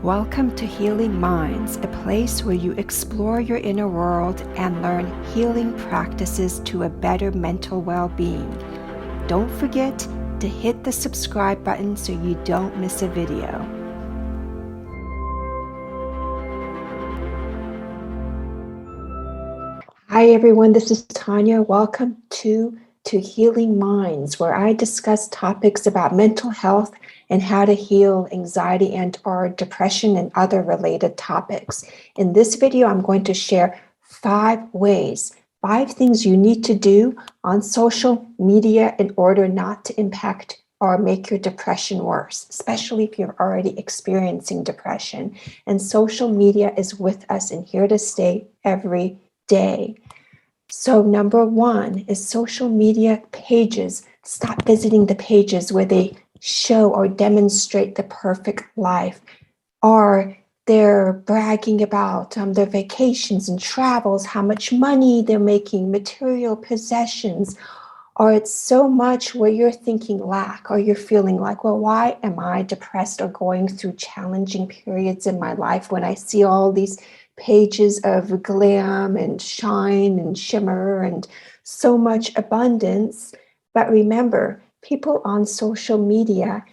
Welcome to Healing Minds, a place where you explore your inner world and learn healing practices to a better mental well-being. Don't forget to hit the subscribe button so you don't miss a video. Hi everyone, this is Tanya. Welcome to Healing Minds, where I discuss topics about mental health and how to heal anxiety and or depression and other related topics. In this video, I'm going to share 5 things you need to do on social media in order not to impact or make your depression worse, especially if you're already experiencing depression. And social media is with us and here to stay every day. So number 1 is social media pages. Stop visiting the pages where they show or demonstrate the perfect life, or they're bragging about their vacations and travels, how much money they're making, material possessions, or it's so much where you're thinking lack, or you're feeling like, well, why am I depressed or going through challenging periods in my life when I see all these pages of glam and shine and shimmer and so much abundance? But remember, people on social media,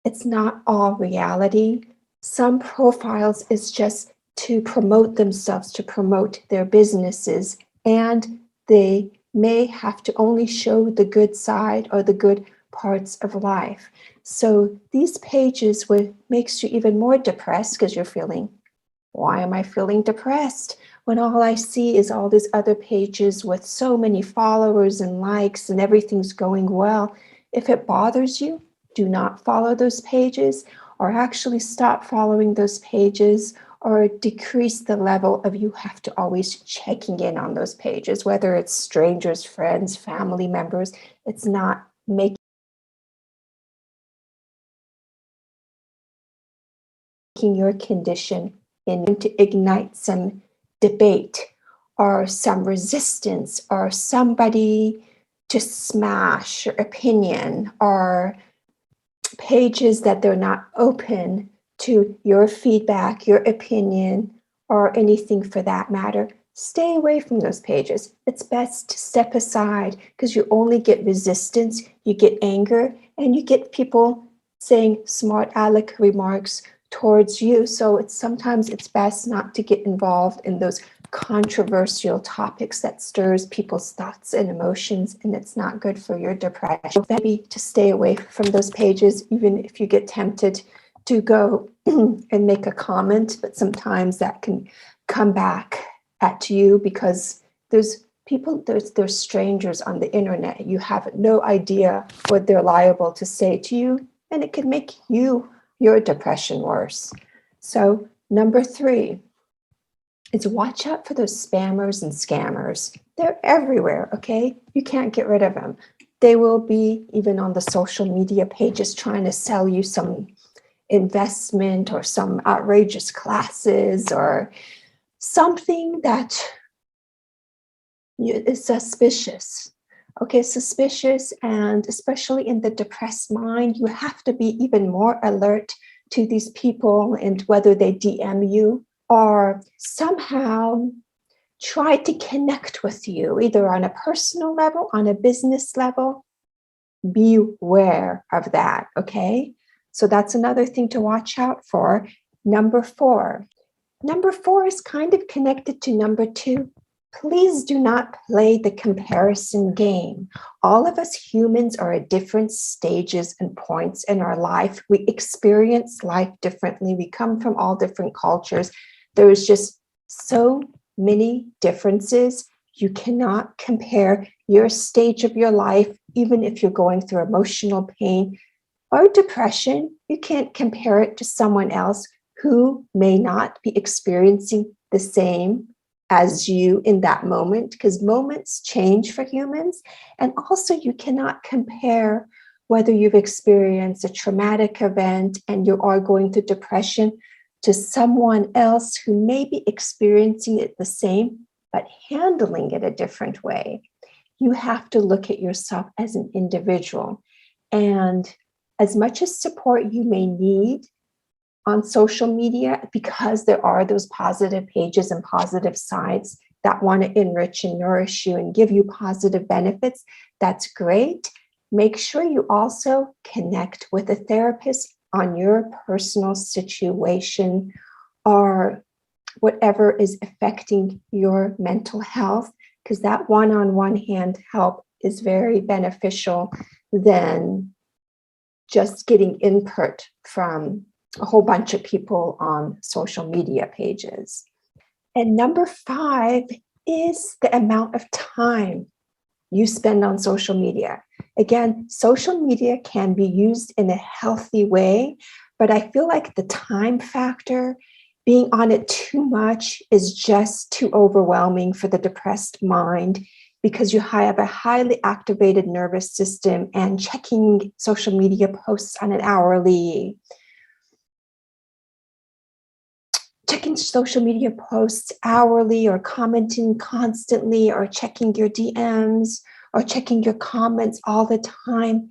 it's not all reality. Some profiles is just to promote themselves, to promote their businesses, and they may have to only show the good side or the good parts of life. So these pages makes you even more depressed because you're feeling, why am I feeling depressed when all I see is all these other pages with so many followers and likes and everything's going well? If it bothers you, do not follow those pages, or actually stop following those pages, or decrease the level of you have to always checking in on those pages, whether it's strangers, friends, family members. It's not making your condition and to ignite some debate or some resistance or somebody to smash your opinion, or pages that they're not open to your feedback, your opinion, or anything for that matter. Stay away from those pages. It's best to step aside because you only get resistance, you get anger, and you get people saying smart aleck remarks towards you. So sometimes it's best not to get involved in those controversial topics that stirs people's thoughts and emotions, and it's not good for your depression. Maybe to stay away from those pages, even if you get tempted to go and make a comment, but sometimes that can come back at you because there's strangers on the internet. You have no idea what they're liable to say to you, and it can make your depression worse. So number 3 is watch out for those spammers and scammers. They're everywhere, okay? You can't get rid of them. They will be even on the social media pages trying to sell you some investment or some outrageous classes or something that is suspicious. Okay, suspicious, and especially in the depressed mind, you have to be even more alert to these people and whether they DM you or somehow try to connect with you, either on a personal level, on a business level. Beware of that, okay? So that's another thing to watch out for. Number 4. Number 4 is kind of connected to number 2. Please do not play the comparison game. All of us humans are at different stages and points in our life. We experience life differently. We come from all different cultures. There's just so many differences. You cannot compare your stage of your life, even if you're going through emotional pain or depression. You can't compare it to someone else who may not be experiencing the same as you in that moment, because moments change for humans. And also you cannot compare whether you've experienced a traumatic event and you are going through depression to someone else who may be experiencing it the same, but handling it a different way. You have to look at yourself as an individual. And as much as support you may need, on social media, because there are those positive pages and positive sites that want to enrich and nourish you and give you positive benefits, that's great. Make sure you also connect with a therapist on your personal situation or whatever is affecting your mental health, because that one-on-one hand help is very beneficial than just getting input from a whole bunch of people on social media pages. And number 5 is the amount of time you spend on social media. Again, social media can be used in a healthy way, but I feel like the time factor, being on it too much, is just too overwhelming for the depressed mind, because you have a highly activated nervous system, and checking social media posts on an hourly, checking social media posts hourly, or commenting constantly, or checking your DMs, or checking your comments all the time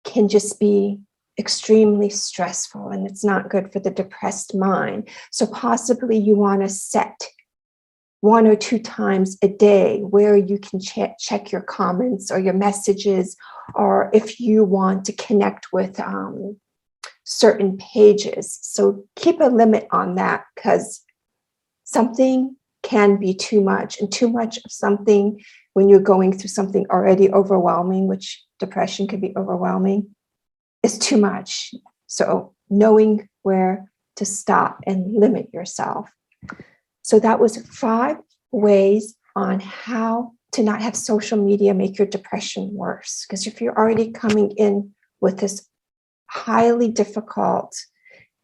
can just be extremely stressful, and it's not good for the depressed mind. So possibly you want to set 1 or 2 times a day where you can check your comments or your messages, or if you want to connect with certain pages. So keep a limit on that, because something can be too much, and too much of something when you're going through something already overwhelming, which depression can be overwhelming, is too much. So knowing where to stop and limit yourself. So that was 5 ways on how to not have social media make your depression worse. Because if you're already coming in with this highly difficult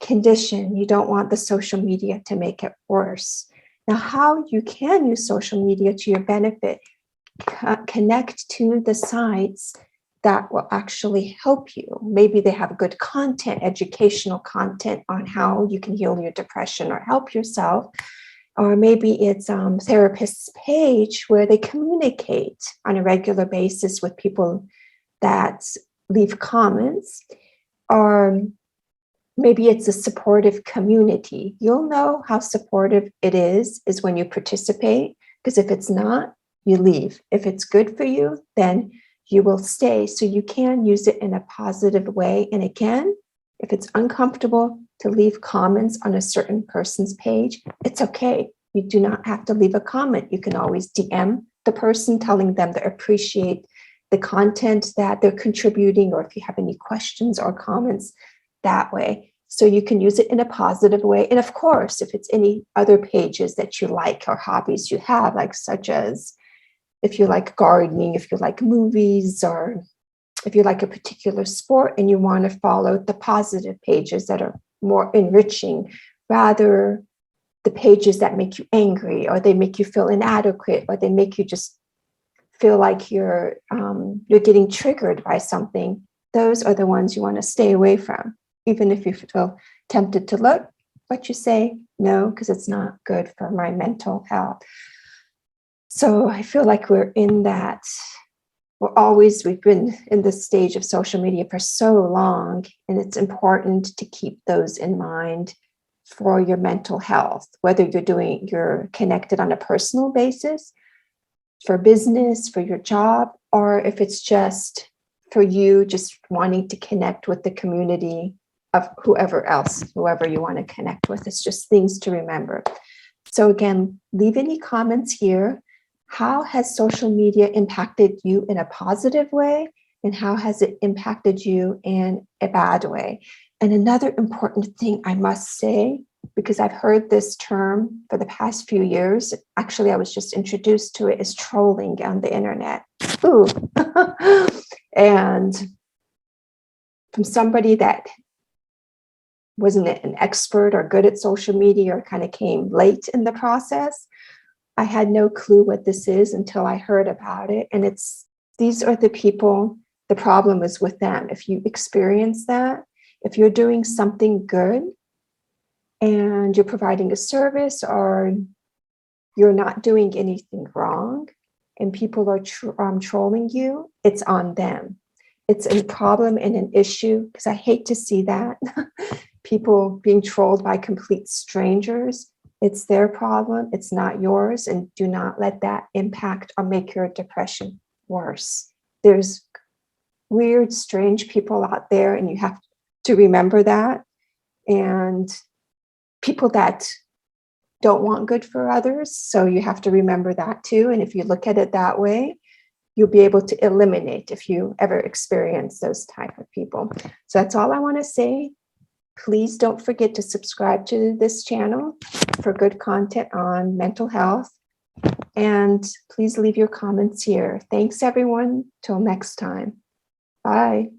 condition, you don't want the social media to make it worse. Now, how you can use social media to your benefit, connect to the sites that will actually help you. Maybe they have good content, educational content on how you can heal your depression or help yourself. Or maybe it's therapist's page where they communicate on a regular basis with people that leave comments. Or maybe it's a supportive community. You'll know how supportive it is when you participate, because if it's not, you leave. If it's good for you, then you will stay. So you can use it in a positive way. And again, if it's uncomfortable to leave comments on a certain person's page, it's okay. You do not have to leave a comment. You can always DM the person, telling them to appreciate the content that they're contributing, or if you have any questions or comments that way. So you can use it in a positive way. And of course, if it's any other pages that you like or hobbies you have, like such as if you like gardening, if you like movies, or if you like a particular sport and you want to follow the positive pages that are more enriching, rather the pages that make you angry, or they make you feel inadequate, or they make you just feel like you're getting triggered by something, those are the ones you want to stay away from. Even if you feel tempted to look, but you say no, because it's not good for my mental health. So I feel like we've been in this stage of social media for so long, and it's important to keep those in mind for your mental health, whether you're connected on a personal basis, for business, for your job, or if it's just for you, just wanting to connect with the community of whoever you want to connect with. It's just things to remember. So again, leave any comments here. How has social media impacted you in a positive way? And how has it impacted you in a bad way? And another important thing I must say, because I've heard this term for the past few years, actually I was just introduced to it, is trolling on the internet. Ooh. And from somebody that wasn't an expert or good at social media, or kind of came late in the process, I had no clue what this is until I heard about it. And these are the people, the problem is with them. If you experience that, if you're doing something good and you're providing a service, or you're not doing anything wrong, and people are trolling you, it's on them. It's a problem and an issue, because I hate to see that. people being trolled by complete strangers, it's their problem, it's not yours, and do not let that impact or make your depression worse. There's weird, strange people out there, and you have to remember that. And people that don't want good for others, so you have to remember that too. And if you look at it that way, you'll be able to eliminate if you ever experience those type of people. So that's all I want to say. Please don't forget to subscribe to this channel for good content on mental health. And please leave your comments here. Thanks, everyone. Till next time. Bye.